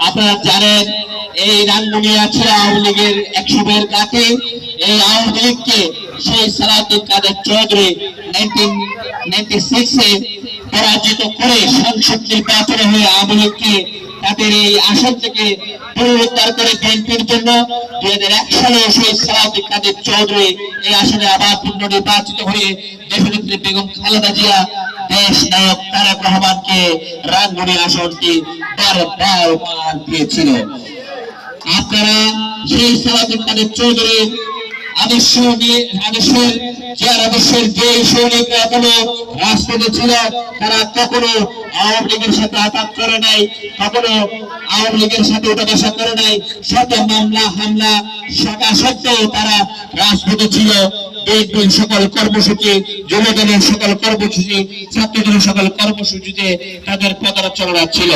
আপনারা জানেন এই রাঙ্গুনিয়া ছিল আওয়ামী লীগের এক সময়ের কাকে। এই আওয়ামী লীগকে সেই সালাউদ্দিন কাদের চৌধুরী 1996-এ পরাজিত করে সংসদ নির্বাচনে হয়ে আওয়ামী লীগকে তাদের এই আসন থেকে পুনরুদ্ধার করে বিএনপির জন্য 2001 সালে সেই সালাউদ্দিন কাদের চৌধুরী এই আসনে আবার পুনর্নির্বাচিত হয়ে দেশনেত্রী বেগম খালেদা জিয়া দেশ নায়ক তারেক রহমানকে রাঙ্গুনিয়া আসনটি বারবার দিয়েছিল। আপনারা সেই সালাউদ্দিন কাদের চৌধুরীর আদর্শের যে সৈনিকরা এখনো রাজপথে ছিল তারা কখনো আওয়ামী লীগের সাথে আঘাত করে নাই, কখনো আওয়ামী লীগের সাথে উঠা বসা করে নাই। শত মামলা হামলা শাখা সত্ত্বেও তারা রাজপথে ছিল। বিএনপির সকল কর্মসূচি, যুবদলের সকল কর্মসূচি, ছাত্রদলের সকল কর্মসূচিতে তাদের পদচারণা ছিল।